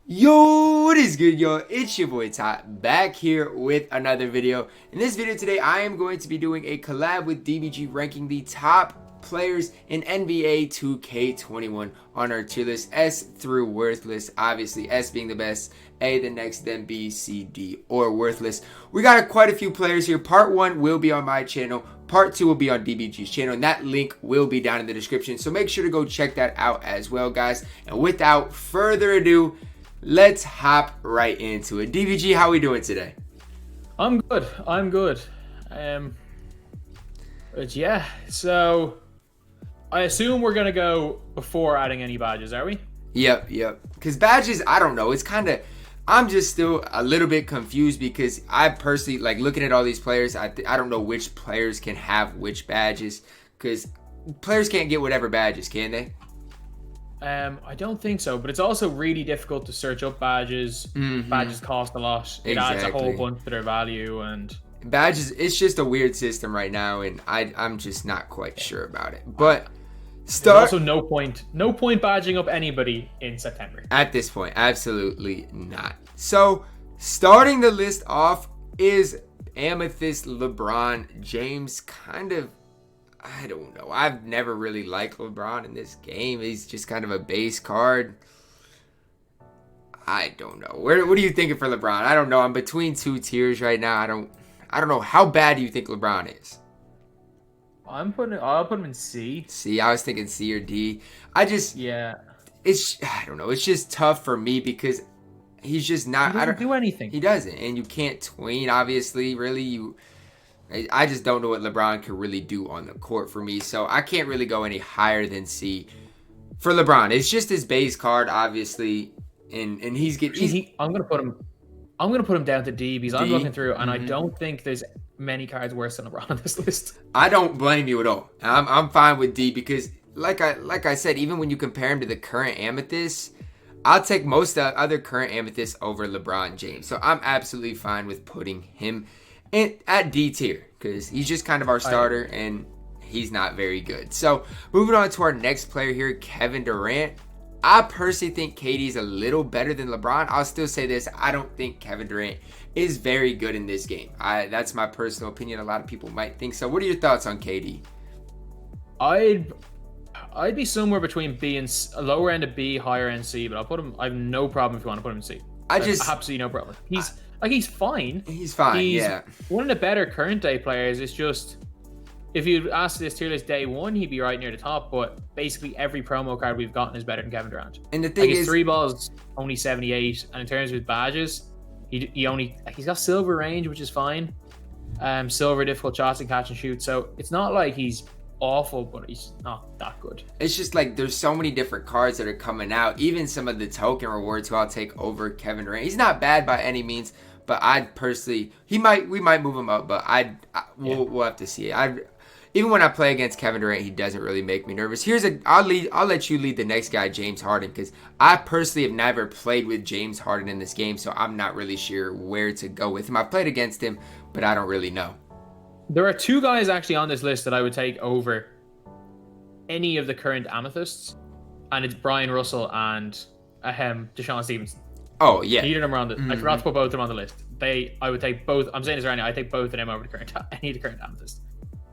Yo, what is good, yo? It's your boy Ty, back here with another video. In this video today, I am going to be doing a collab with DBG, ranking the top players in NBA 2K21 on our tier list, S through worthless. Obviously, S being the best, A the next, then B, C, D, or worthless. We got quite a few players here. Part 1 will be on my channel. Part 2 will be on DBG's channel, and that link will be down in the description. So make sure to go check that out as well, guys. And without further ado, let's hop right into it. DBG, how we doing today? I'm good. But yeah, so I assume we're gonna go before adding any badges, are we? Yep. Because badges, I don't know. It's kind of, I'm just still a little bit confused because I personally, like looking at all these players, I don't know which players can have which badges because players can't get whatever badges, can they? I don't think so, but it's also really difficult to search up badges. Badges cost a lot. It adds a whole bunch to their value, and badges, it's just a weird system right now, and I'm just not quite sure about it. But there's also no point badging up anybody in September. At this point, absolutely not. So starting the list off is Amethyst, LeBron James. Kind of, I don't know. I've never really liked LeBron in this game. He's just kind of a base card. I don't know. What are you thinking for LeBron? I don't know. I'm between two tiers right now. I don't know. How bad do you think LeBron is? I'll put him in C. C. I was thinking C or D. I don't know. It's just tough for me because he's just not. He doesn't do anything. He doesn't, and you can't tween. Obviously, really, I just don't know what LeBron could really do on the court for me, so I can't really go any higher than C for LeBron. It's just his base card, obviously, and I'm gonna put him down to D because I'm looking through, and I don't think there's many cards worse than LeBron on this list. I don't blame you at all. I'm fine with D because, like I said, even when you compare him to the current Amethyst, I'll take most of the other current Amethyst over LeBron James. So I'm absolutely fine with putting him at D tier because he's just kind of our starter and he's not very good. So moving on to our next player here, Kevin Durant. I personally think KD is a little better than LeBron. I'll still say this. I don't think Kevin Durant is very good in this game. That's my personal opinion. A lot of people might think so. What are your thoughts on KD? I'd be somewhere between B and C, lower end of B, higher end C, but I'll put him. I have no problem if you want to put him in C. Absolutely no problem. He's fine. He's fine. He's one of the better current day players. It's just if you ask this tier list day one, he'd be right near the top. But basically every promo card we've gotten is better than Kevin Durant. And the thing is, his 3 balls only 78, and in terms of his badges, he's got silver range, which is fine. Silver difficult shots and catch and shoot. So it's not like he's awful, but he's not that good. It's just like there's so many different cards that are coming out. Even some of the token rewards who I'll take over Kevin Durant. He's not bad by any means, but I'd personally, we might move him up, but we'll have to see. Even when I play against Kevin Durant, he doesn't really make me nervous. I'll let you lead the next guy, James Harden, because I personally have never played with James Harden in this game, so I'm not really sure where to go with him. I've played against him, but I don't really know. There are 2 guys actually on this list that I would take over any of the current Amethysts, and it's Brian Russell and Deshaun Stevenson. Oh yeah, neither of them are on the. I forgot to put both of them on the list. I would take both. I'm saying this right now. I take both of them over any of the current Amethysts.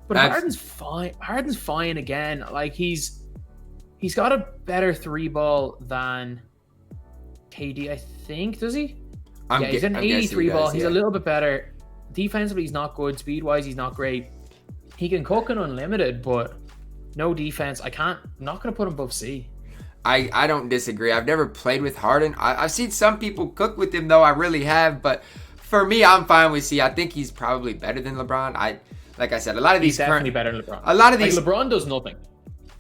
But Harden's fine. Harden's fine again. Like he's got a better 3 ball than KD, I think. Does he? He's an 83 ball. He's a little bit better. Defensively, he's not good. Speed-wise, he's not great. He can cook an unlimited, but no defense. I'm not going to put him above C. I don't disagree. I've never played with Harden. I've seen some people cook with him, though. I really have. But for me, I'm fine with C. I think he's probably better than LeBron. Like I said, a lot of these definitely better than LeBron. LeBron does nothing.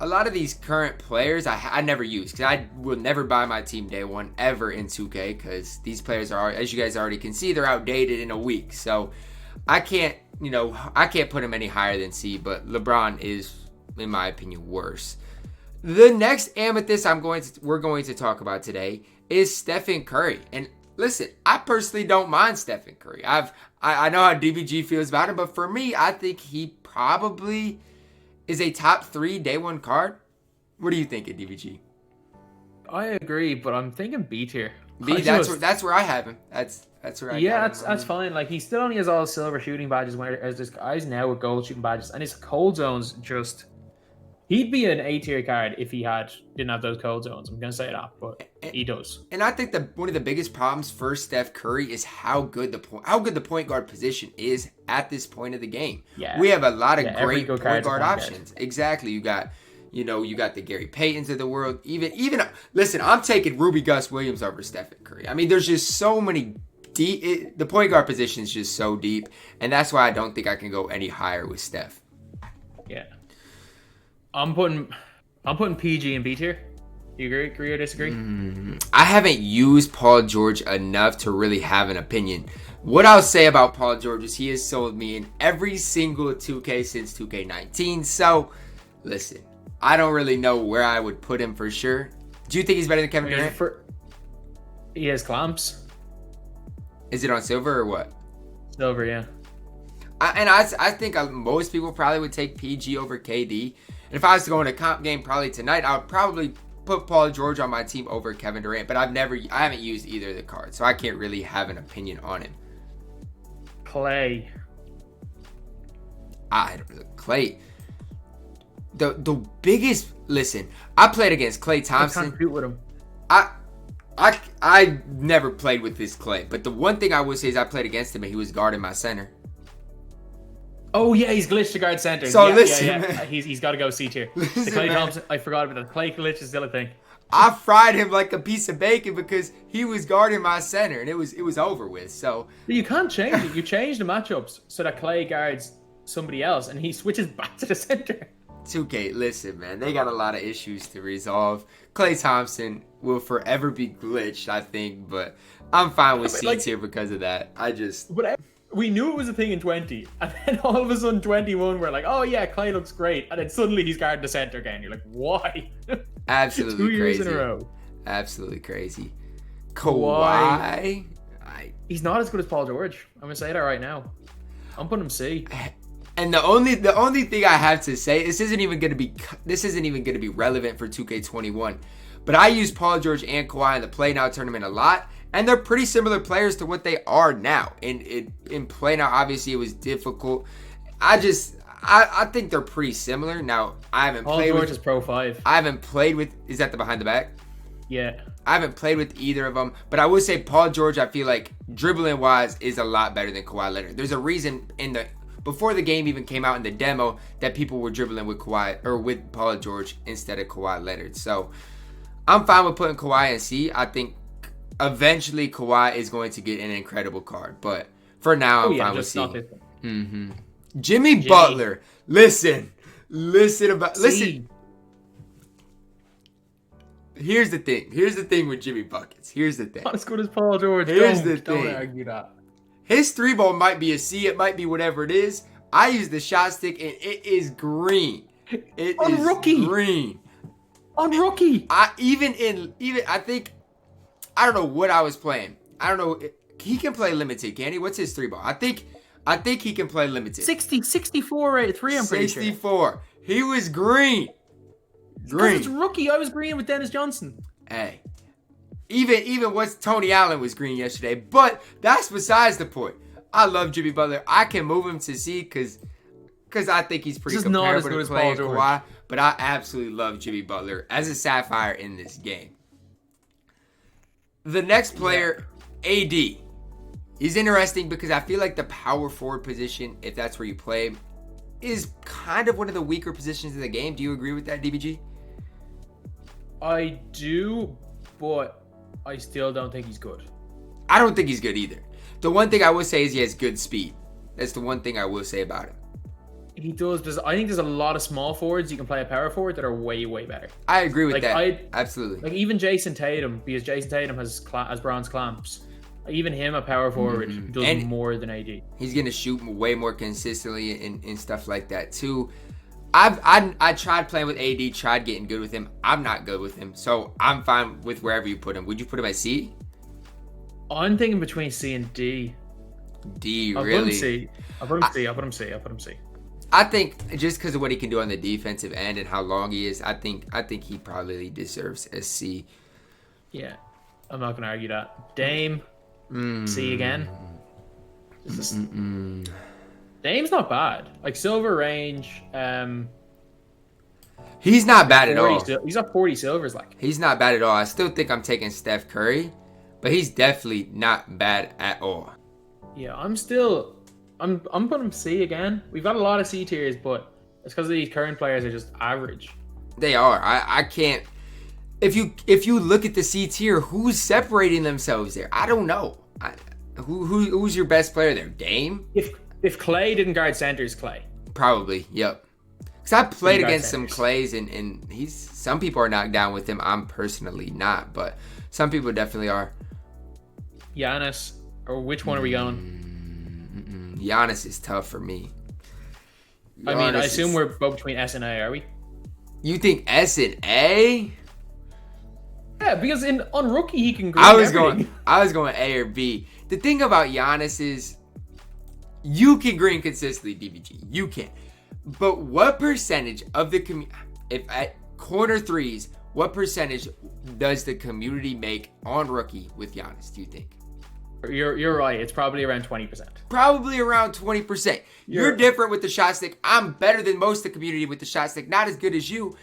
A lot of these current players I never use because I will never buy my team day one ever in 2K because these players are, as you guys already can see, they're outdated in a week. So I can't put him any higher than C, but LeBron is, in my opinion, worse. The next Amethyst we're going to talk about today is Stephen Curry. And listen, I personally don't mind Stephen Curry. I know how DBG feels about him, but for me, I think he probably is a top 3 day 1 card. What do you think of DBG? I agree, but I'm thinking B tier. B, that's where I have him. That's where I got him. That's fine. Like, he still only has all silver shooting badges, whereas this guy's now with gold shooting badges, and his cold zones just. He'd be an A tier card if he didn't have those cold zones. I'm gonna say that, but he does. And I think one of the biggest problems for Steph Curry is how good the point guard position is at this point of the game. Yeah, we have a lot of great point guard options. Exactly, you got the Gary Paytons of the world. Even listen, I'm taking Ruby Gus Williams over Stephen Curry. I mean, there's just so many deep. The point guard position is just so deep, and that's why I don't think I can go any higher with Steph. Yeah. I'm putting PG and B tier. Do you agree or disagree? I haven't used Paul George enough to really have an opinion. What I'll say about Paul George is he has sold me in every single 2K since 2K19. So, listen, I don't really know where I would put him for sure. Do you think he's better than Kevin Durant? He has clamps. Is it on silver or what? Silver, yeah. I think most people probably would take PG over KD. And if I was to go in a comp game probably tonight, I would probably put Paul George on my team over Kevin Durant. But I haven't used either of the cards, so I can't really have an opinion on him. Clay. Clay. The biggest. Listen, I played against Klay Thompson. I can't compete with him. I never played with this Clay, but the one thing I would say is I played against him and he was guarding my center. Oh yeah, he's glitched to guard center. So yeah, listen, man. He's got to go C tier. The Klay Thompson, I forgot about that. Clay glitch is still a thing. I fried him like a piece of bacon because he was guarding my center and it was over with. So but you can't change it. You change the matchups so that Clay guards somebody else and he switches back to the center. 2K, listen, man, they got a lot of issues to resolve. Klay Thompson will forever be glitched, I think, but I'm fine with C tier because of that. But we knew it was a thing in 20, and then all of a sudden 21, we're like, oh yeah, Clay looks great, and then suddenly he's guarding the center again. You're like, why? Absolutely 2 years crazy. in a row. Absolutely crazy. Kawhi. He's not as good as Paul George. I'm gonna say that right now. I'm putting him C. And the only thing I have to say, this isn't even gonna be relevant for 2K21, but I use Paul George and Kawhi in the Play Now tournament a lot. And they're pretty similar players to what they are now. In Play Now, obviously, it was difficult. I think they're pretty similar. Now, I haven't played with... Paul George is Pro 5. I haven't played with... Is that the behind the back? Yeah. I haven't played with either of them. But I would say Paul George, I feel like, dribbling-wise, is a lot better than Kawhi Leonard. There's a reason before the game even came out in the demo that people were dribbling with with Paul George instead of Kawhi Leonard. So, I'm fine with putting Kawhi in C. I think... Eventually, Kawhi is going to get an incredible card, but for now, I'm fine with C. Jimmy Butler, listen. Here's the thing with Jimmy Buckets. Here's the thing. Not as good as Paul George. Don't argue that. His 3-ball might be a C. It might be whatever it is. I use the shot stick, and it is green. It on is rookie. Green. On rookie. I think. I don't know what I was playing. I don't know. He can play limited, can he? What's his 3-ball? I think he can play limited. 64 rate 3, I'm pretty 64. Sure. He was green. Green. It's rookie. I was green with Dennis Johnson. Hey. Even what's Tony Allen was green yesterday. But that's besides the point. I love Jimmy Butler. I can move him to C because I think he's pretty comparable to Clay and Kawhi. But I absolutely love Jimmy Butler as a Sapphire in this game. The next player, AD. He's interesting because I feel like the power forward position, if that's where you play him, is kind of one of the weaker positions in the game. Do you agree with that, DBG? I do, but I still don't think he's good. I don't think he's good either. The one thing I will say is he has good speed. That's the one thing I will say about him. He does. I think there's a lot of small forwards you can play a power forward that are way, way better. I agree with that. Absolutely. Like even Jason Tatum, because Jason Tatum has bronze clamps. Even him, a power forward, does more than AD. He's going to shoot way more consistently and stuff like that too. I tried playing with AD, tried getting good with him. I'm not good with him, so I'm fine with wherever you put him. Would you put him at C? I'm thinking between C and D. D, really? I'll put him C. I think just because of what he can do on the defensive end and how long he is, I think he probably deserves a C. Yeah. I'm not gonna argue that. Dame, C again. Dame's not bad. Like silver range. He's not bad at all. He's got 40 silvers. Like he's not bad at all. I still think I'm taking Steph Curry, but he's definitely not bad at all. Yeah, I'm putting him C again. We've got a lot of C tiers, but it's because these current players are just average. They are. I can't. If you look at the C tier, who's separating themselves there? I don't know. Who's your best player there? Dame? If Clay didn't guard centers, Clay. Probably. Yep. Because I played against some Clays, and some people are knocked down with him. I'm personally not, but some people definitely are. Giannis, or which one are we going? Giannis is tough for me. I mean, I assume we're both between S and A, are we? You think S and A? Yeah, because on rookie he can green I was going A or B. The thing about Giannis is you can green consistently, DBG. You can. But what percentage of the if at corner threes, what percentage does the community make on rookie with Giannis, do you think? You're right. It's probably around 20%. Probably around 20%. You're different with the shot stick. I'm better than most of the community with the shot stick. Not as good as you.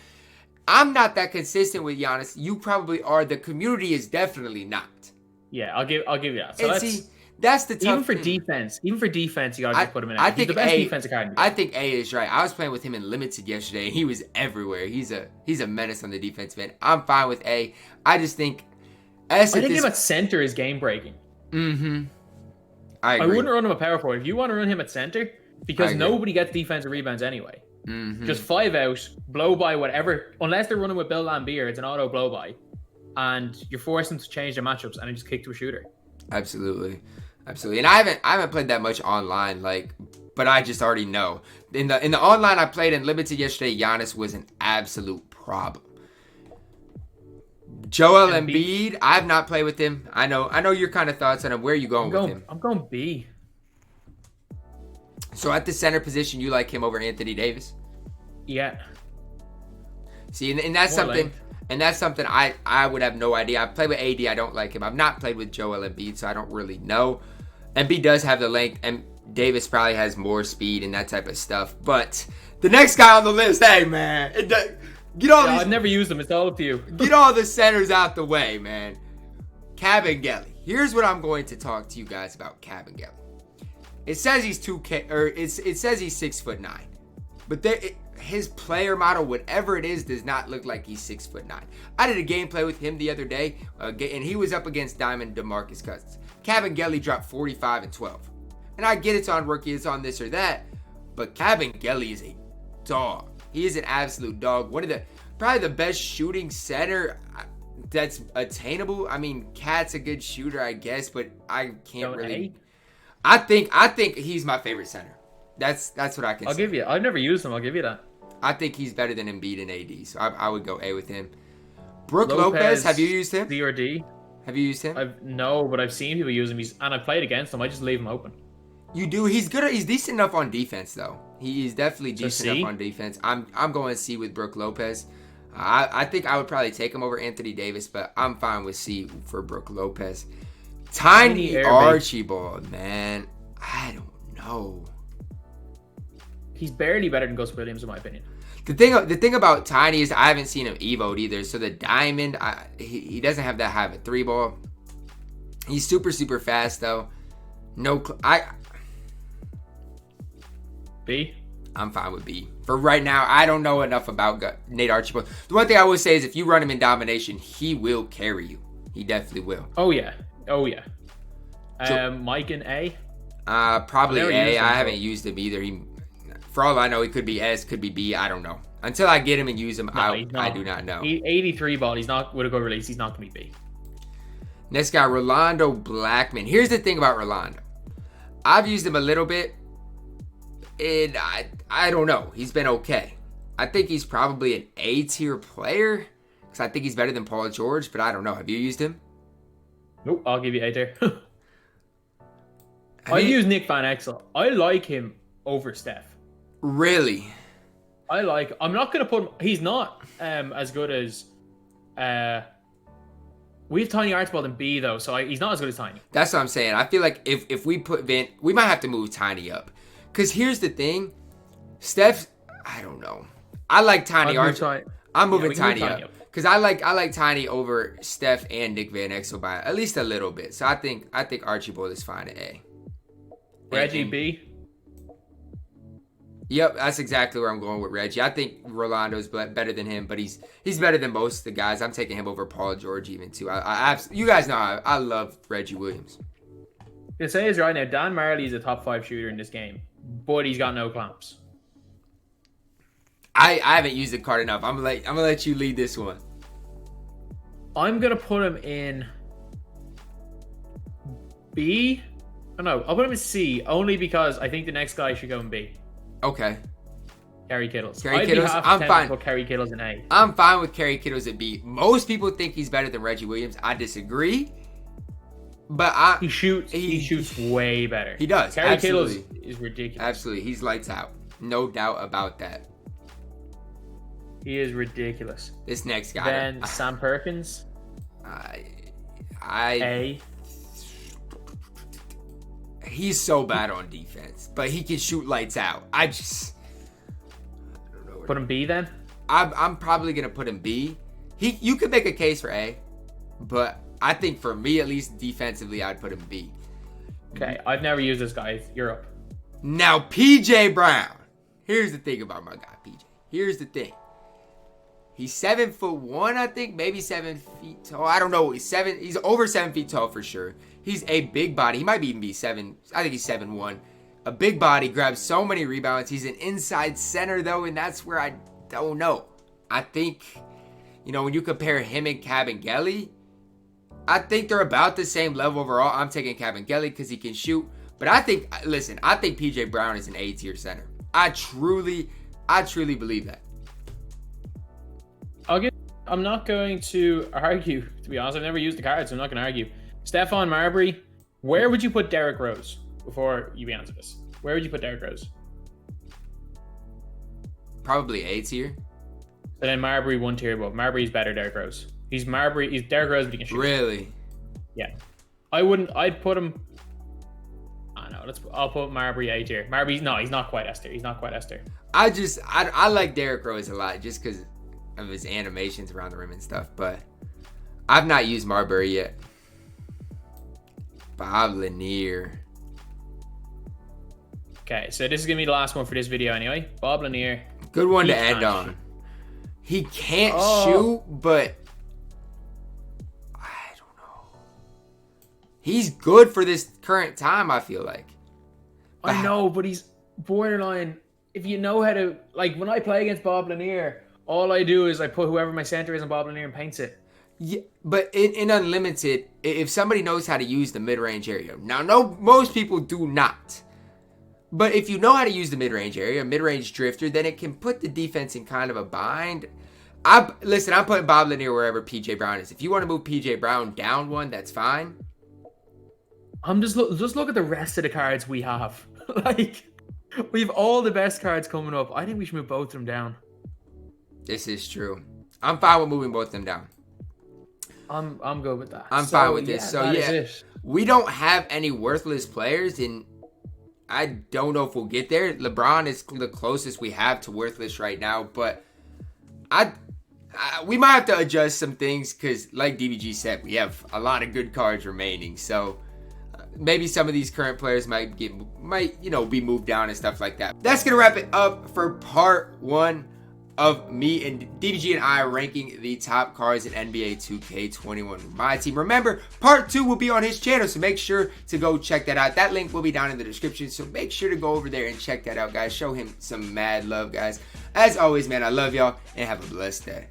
I'm not that consistent with Giannis. You probably are. The community is definitely not. Yeah, I'll give you that. So that's the tough even for thing. defense, you gotta put him in. I think the best defensive card. I think A is right. I was playing with him in limited yesterday, and he was everywhere. He's a menace on the defensive end. I'm fine with A. I just think S. I think him at center is game breaking. I agree. I wouldn't run him at power forward. If you want to run him at center, because nobody gets defensive rebounds anyway. Just 5 out, blow by whatever. Unless they're running with Bill Lambier, it's an auto blow by, and you're forcing them to change their matchups and then just kick to a shooter. Absolutely. And I haven't played that much online, but I just already know. In the online I played in limited yesterday, Giannis was an absolute problem. Joel Embiid, I have not played with him. I know your kind of thoughts on him. Where are you going with him? I'm going B. So at the center position, you like him over Anthony Davis? Yeah. See, and that's something. And that's something I would have no idea. I've played with AD. I don't like him. I've not played with Joel Embiid, so I don't really know. Embiid does have the length, and Davis probably has more speed and that type of stuff. But the next guy on the list, hey, man. I've never used him. It's all up to you. Get all the centers out the way, man. Kabengele. Here's what I'm going to talk to you guys about Kabengele. It says he's 2K, or it says he's 6'9", but his player model, whatever it is, does not look like he's 6'9". I did a gameplay with him the other day, and he was up against Diamond DeMarcus Cousins. Kabengele dropped 45 and 12, and I get it's on rookie, it's on this or that, but Kabengele is a dog. He is an absolute dog. One of probably the best shooting center that's attainable. I mean, Cat's a good shooter, I guess, but I can't really. I think he's my favorite center. That's what I can say. I'll give you. I've never used him. I'll give you that. I think he's better than Embiid and AD, so I would go A with him. Brook Lopez, have you used him? C or D? Have you used him? No, but I've seen people use him. And I've played against him. I just leave him open. You do. He's good. He's decent enough on defense, though. He's definitely decent enough on defense. I'm going C with Brook Lopez. I think I would probably take him over Anthony Davis, but I'm fine with C for Brook Lopez. Tiny Archibald, man. I don't know. He's barely better than Gus Williams, in my opinion. The thing about Tiny is I haven't seen him evoed either. So the diamond, he doesn't have that high of a 3-ball. He's super, super fast, though. B? I'm fine with B. For right now, I don't know enough about Nate Archibald. The one thing I will say is if you run him in domination, he will carry you. He definitely will. Oh, yeah. Mike in A? Probably A. I haven't used him either. For all I know, he could be S, could be B. I don't know. Until I get him and use him, I do not know. 83 ball. He's not with a good release. He's not going to be B. Next guy, Rolando Blackman. Here's the thing about Rolando. I've used him a little bit, and I don't know. He's been okay. I think he's probably an A-tier player, because I think he's better than Paul George, but I don't know. Have you used him? Nope, I'll give you A-tier. I use Nick Van Exel. I like him over Steph. Really? I'm not going to put him... He's not as good as... We have Tiny Archibald in B though, so he's not as good as Tiny. That's what I'm saying. I feel like if we put Van, we might have to move Tiny up. Because here's the thing, Steph, I don't know. I like Tiny Archibald. I'm moving Tiny up. Because I like Tiny over Steph and Nick Van Exel by at least a little bit. So I think Archibald is fine at A. Reggie B. Yep, that's exactly where I'm going with Reggie. I think Rolando's better than him, but he's better than most of the guys. I'm taking him over Paul George even too. You guys know I love Reggie Williams. To say is right now, Dan Marley is a top 5 shooter in this game, but he's got no clamps. I haven't used the card enough. I'm gonna let you lead this one. I'm gonna put him in B. Oh, no, I'll put him in C only because I think the next guy should go in B. Okay. Kerry Kittles. I'm fine. Put Kerry Kittles in A. I'm fine with Kerry Kittles at B. Most people think he's better than Reggie Williams. I disagree. But he shoots way better. He does. Kerry Kittles is ridiculous. Absolutely. He's lights out. No doubt about that. He is ridiculous. This next guy. Then Sam Perkins. A. He's so bad on defense, but he can shoot lights out. I don't know. Put him B then? I'm probably gonna put him B. You could make a case for A, but I think for me at least defensively I'd put him B. Okay, I've never used this guy. You're up. Now PJ Brown. Here's the thing about my guy PJ. Here's the thing. He's 7'1", I think, maybe 7 feet tall. I don't know. He's over 7 feet tall for sure. He's a big body. He might even be 7. I think he's 7'1". A big body, grabs so many rebounds. He's an inside center though, and that's where I don't know. I think, when you compare him and Kabengele, I think they're about the same level overall. I'm taking Kabengele because he can shoot. But I think PJ Brown is an A tier center. I truly believe that. I'm not going to argue, to be honest. I've never used the card, so I'm not going to argue. Stephon Marbury, where would you put Derrick Rose before you answer this? Where would you put Derrick Rose? Probably A tier. But then Marbury 1 tier above. Marbury's better Derrick Rose. He's Derrick Rose, but he can shoot. Really? Yeah. I'd put him... I'll put Marbury A tier. He's not quite S tier. He's not quite S tier. I like Derrick Rose a lot just because of his animations around the rim and stuff, but I've not used Marbury yet. Bob Lanier. Okay, so this is gonna be the last one for this video anyway. Bob Lanier. Good one to end on. He can't shoot, but I don't know. He's good for this current time, I feel like. I know, but he's borderline. If you know how to, when I play against Bob Lanier, all I do is I put whoever my center is on Bob Lanier and paints it. Yeah, but in Unlimited, if somebody knows how to use the mid-range area, now most people do not. But if you know how to use the mid-range area, mid-range drifter, then it can put the defense in kind of a bind. I'm putting Bob Lanier wherever PJ Brown is. If you want to move PJ Brown down one, that's fine. I'm just look at the rest of the cards we have. We have all the best cards coming up. I think we should move both of them down. This is true. I'm fine with moving both of them down. I'm good with that. I'm fine with this. So yeah, we don't have any worthless players, and I don't know if we'll get there. LeBron is the closest we have to worthless right now, but we might have to adjust some things because, like DBG said, we have a lot of good cards remaining. So maybe some of these current players might be moved down and stuff like that. That's gonna wrap it up for part 1 of me and DBG and I ranking the top cards in NBA 2K21 MyTEAM. Remember, part 2 will be on his channel, so make sure to go check that out. That link will be down in the description, so make sure to go over there and check that out, guys. Show him some mad love, guys. As always, man, I love y'all, and have a blessed day.